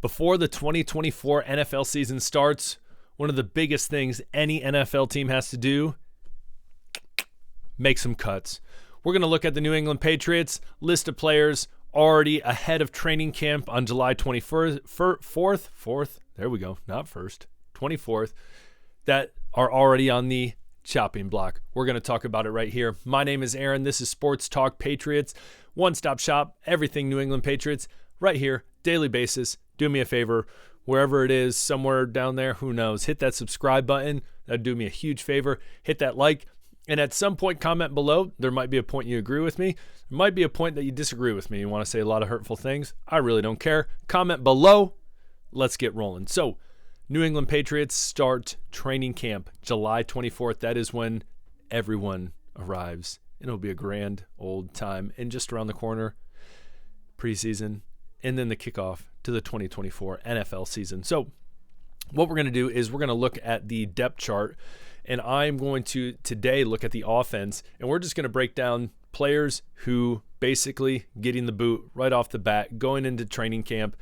Before the 2024 NFL season starts, one of the biggest things any NFL team has to do, make some cuts. We're going to look at the New England Patriots list of players already ahead of training camp on July 24th, there we go, not 1st, 24th, that are already on the chopping block. We're going to talk about it right here. My name is Aaron. This is Sports Talk Patriots. One-stop shop, everything New England Patriots, right here, daily basis. Do me a favor, wherever it is, somewhere down there, who knows, hit that subscribe button. That'd do me a huge favor. Hit that like, and at some point, comment below. There might be a point you agree with me. There might be a point that you disagree with me. You want to say a lot of hurtful things. I really don't care. Comment below. Let's get rolling. So, New England Patriots start training camp July 24th. That is when everyone arrives. It'll be a grand old time. And just around the corner, preseason, and then the kickoff to the 2024 NFL season. So what we're going to do is we're going to look at the depth chart, and I'm going to today look at the offense, and we're just going to break down players who basically getting the boot right off the bat, going into training camp,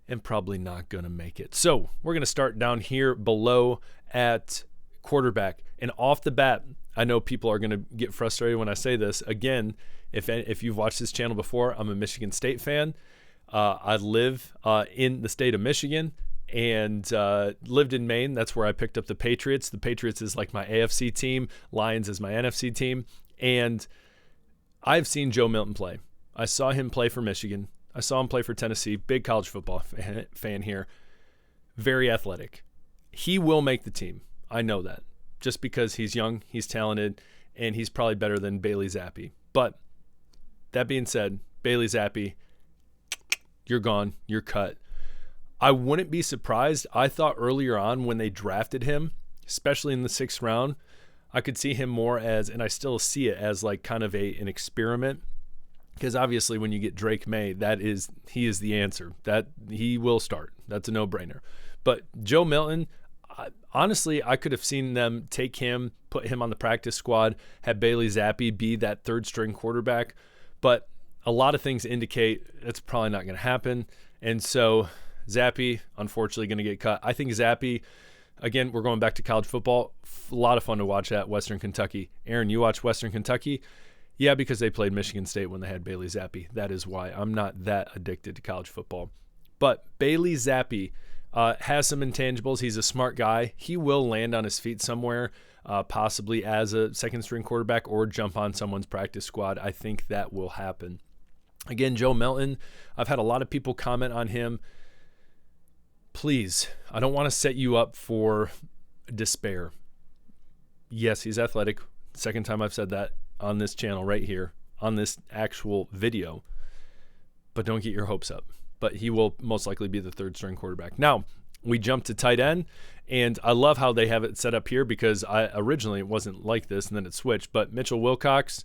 and probably not going to make it. So we're going to start down here below at quarterback. And off the bat, I know people are going to get frustrated when I say this. Again, if you've watched this channel before, I'm a Michigan State fan. I live in the state of Michigan and lived in Maine. That's where I picked up the Patriots. The Patriots is like my AFC team. Lions is my NFC team. And I've seen Joe Milton play. I saw him play for Michigan. I saw him play for Tennessee. Big college football fan here. Very athletic. He will make the team. I know that. Just because he's young, he's talented, and he's probably better than Bailey Zappi. But that being said, Bailey Zappi, you're gone. You're cut. I wouldn't be surprised. I thought earlier on when they drafted him, especially in the 6th round, I could see him more as, and I still see it as like kind of an experiment. Because obviously when you get Drake May, he is the answer. That he will start. That's a no-brainer. But Joe Milton, honestly, I could have seen them take him, put him on the practice squad, have Bailey Zappi be that third-string quarterback. But a lot of things indicate it's probably not going to happen. And so Zappi, unfortunately, going to get cut. I think Zappi, again, we're going back to college football. A lot of fun to watch at Western Kentucky. Aaron, you watch Western Kentucky? Yeah, because they played Michigan State when they had Bailey Zappi. That is why I'm not that addicted to college football. But Bailey Zappi has some intangibles. He's a smart guy. He will land on his feet somewhere, possibly as a second-string quarterback or jump on someone's practice squad. I think that will happen. Again, Joe Milton, I've had a lot of people comment on him. Please, I don't want to set you up for despair. Yes, he's athletic. Second time I've said that on this channel right here, on this actual video. But don't get your hopes up. But he will most likely be the third-string quarterback. Now, we jump to tight end, and I love how they have it set up here because originally it wasn't like this, and then it switched. But Mitchell Wilcox,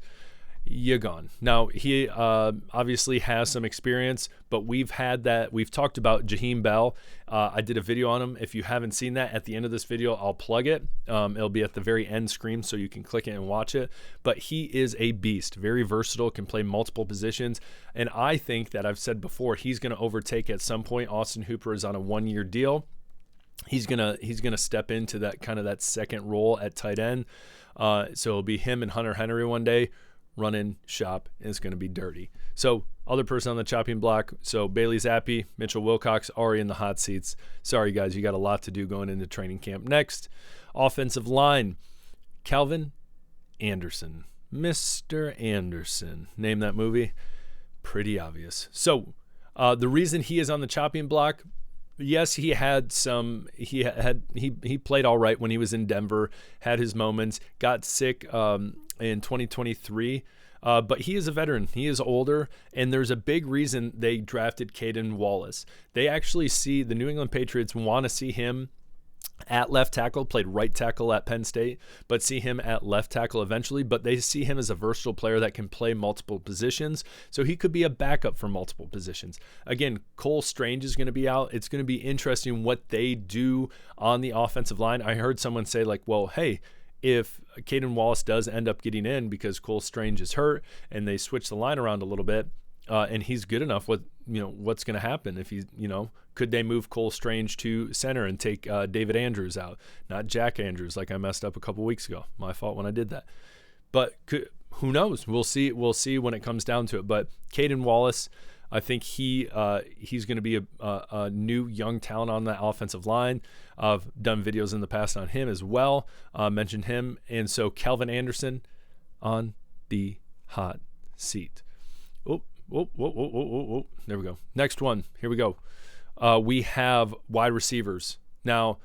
you're gone. Now, he obviously has some experience, but we've talked about Jaheim Bell. I did a video on him. If you haven't seen that, at the end of this video, I'll plug it. It'll be at the very end screen, so you can click it and watch it. But he is a beast, very versatile, can play multiple positions. And I think that I've said before, he's going to overtake at some point. Austin Hooper is on a 1-year deal. He's gonna step into that kind of that second role at tight end. So it'll be him and Hunter Henry one day. Running shop is going to be dirty. So other person on the chopping block. So Bailey Zappi, Mitchell Wilcox already in the hot seats. Sorry, guys. You got a lot to do going into training camp. Next, offensive line. Calvin Anderson. Mr. Anderson. Name that movie. Pretty obvious. So the reason he is on the chopping block, yes, he played all right when he was in Denver, had his moments, got sick in 2023, but he is a veteran. He is older, and there's a big reason they drafted Caden Wallace. They actually see the New England Patriots want to see him at left tackle, played right tackle at Penn State, but see him at left tackle eventually. But they see him as a versatile player that can play multiple positions, so he could be a backup for multiple positions. Again, Cole Strange is going to be out. It's going to be interesting what they do on the offensive line. I heard someone say, like, well, hey, if Caden Wallace does end up getting in because Cole Strange is hurt and they switch the line around a little bit, and he's good enough with what's going to happen if could they move Cole Strange to center and take David Andrews out, not Jack Andrews, like I messed up a couple weeks ago. My fault when I did that. But who knows? We'll see when it comes down to it. But Caden Wallace, I think he's going to be a new young talent on that offensive line. I've done videos in the past on him as well. Mentioned him. And so Calvin Anderson on the hot seat. Whoa. There we go. Next one. Here we go. We have wide receivers. Now,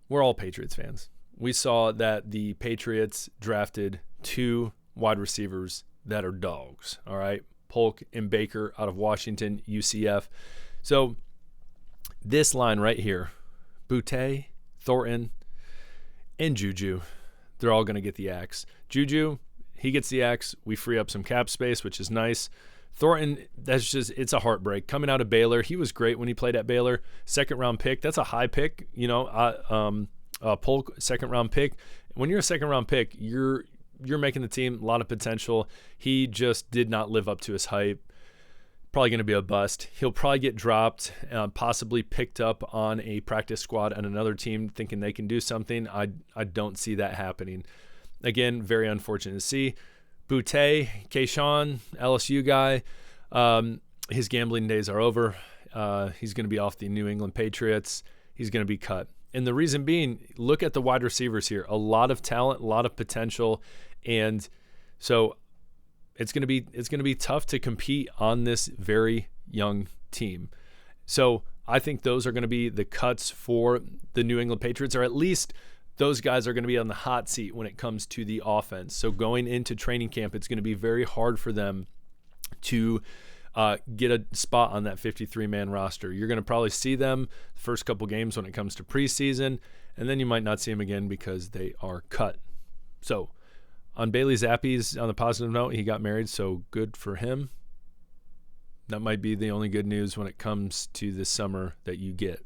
we're all Patriots fans. We saw that the Patriots drafted 2 wide receivers that are dogs. All right. Polk and Baker out of Washington, UCF. So this line right here, Boutte, Thornton, and Juju, they're all going to get the axe. Juju, he gets the axe. We free up some cap space, which is nice. Thornton, it's a heartbreak. Coming out of Baylor, he was great when he played at Baylor. 2nd-round pick, that's a high pick. Polk, 2nd-round pick. When you're a 2nd-round pick, you're making the team, a lot of potential. He just did not live up to his hype. Probably going to be a bust. He'll probably get dropped, possibly picked up on a practice squad on another team thinking they can do something. I don't see that happening. Again, very unfortunate to see. Boutte, Keyshawn, LSU guy, his gambling days are over. He's going to be off the New England Patriots. He's going to be cut. And the reason being, look at the wide receivers here. A lot of talent, a lot of potential. And so it's going to be tough to compete on this very young team. So I think those are going to be the cuts for the New England Patriots, or at least those guys are going to be on the hot seat when it comes to the offense. So going into training camp, it's going to be very hard for them to get a spot on that 53-man roster. You're going to probably see them the first couple games when it comes to preseason, and then you might not see them again because they are cut. So on Bailey Zappe's, on the positive note, he got married, so good for him. That might be the only good news when it comes to this summer that you get.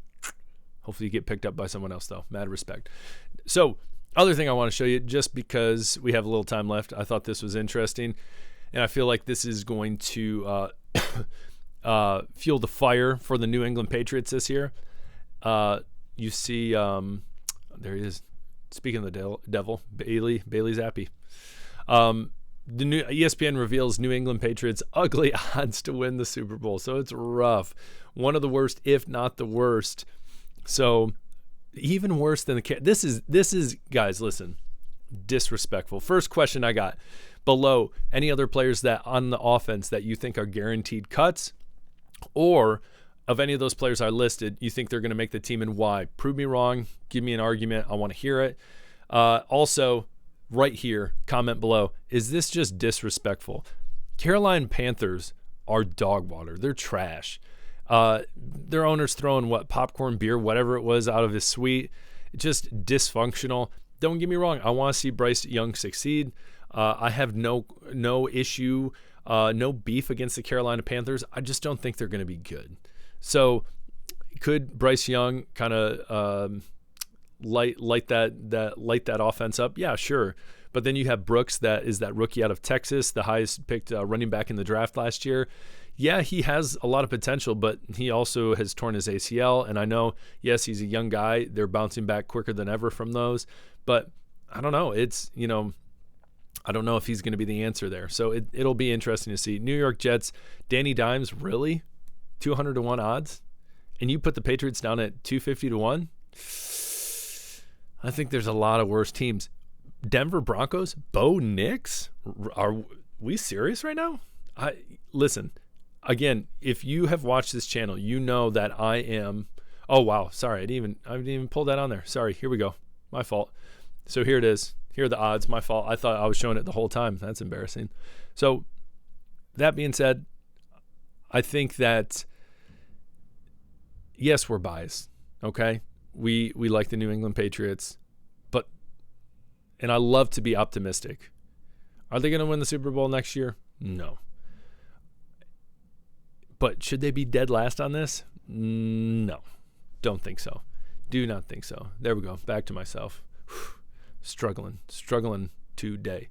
Hopefully you get picked up by someone else, though. Mad respect. So other thing I want to show you, just because we have a little time left, I thought this was interesting, and I feel like this is going to fuel the fire for the New England Patriots this year. You see, there he is. Speaking of the devil, Bailey Zappi. The new ESPN reveals New England Patriots' ugly odds to win the Super Bowl. So it's rough. One of the worst, if not the worst. So even worse than this is guys, listen, disrespectful. First question I got below: any other players that on the offense that you think are guaranteed cuts, or of any of those players I listed, you think they're going to make the team, and why? Prove me wrong. Give me an argument. I want to hear it. Also, right here, comment below. Is this just disrespectful? Carolina Panthers are dog water. They're trash. Their owner's throwing popcorn, beer, whatever it was out of his suite. Just dysfunctional. Don't get me wrong. I want to see Bryce Young succeed. I have no issue, no beef against the Carolina Panthers. I just don't think they're going to be good. So could Bryce Young kind of light that offense up? Yeah, sure. But then you have Brooks, that is that rookie out of Texas, the highest picked running back in the draft last year. Yeah, he has a lot of potential, but he also has torn his ACL. And I know, yes, he's a young guy. They're bouncing back quicker than ever from those. But I don't know. I don't know if he's going to be the answer there. So it'll be interesting to see. New York Jets, Danny Dimes, really? 200-1 odds? And you put the Patriots down at 250-1? I think there's a lot of worse teams. Denver Broncos, Bo Nix? Are we serious right now? Listen, again, if you have watched this channel, you know that I am. Oh wow, sorry, I didn't even pull that on there. Sorry, here we go. My fault. So here it is. Here are the odds. My fault. I thought I was showing it the whole time. That's embarrassing. So that being said, I think that yes, we're biased. Okay, we like the New England Patriots, and I love to be optimistic. Are they going to win the Super Bowl next year? No. But should they be dead last on this? No. Don't think so. Do not think so. There we go. Back to myself. Struggling today.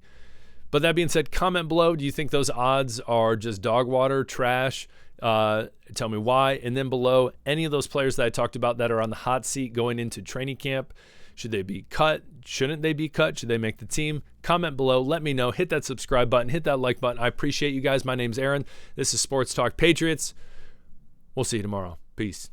But that being said, comment below. Do you think those odds are just dog water, trash? Tell me why. And then below, any of those players that I talked about that are on the hot seat going into training camp, should they be cut? Shouldn't they be cut? Should they make the team? Comment below. Let me know. Hit that subscribe button. Hit that like button. I appreciate you guys. My name's Aaron. This is Sports Talk Patriots. We'll see you tomorrow. Peace.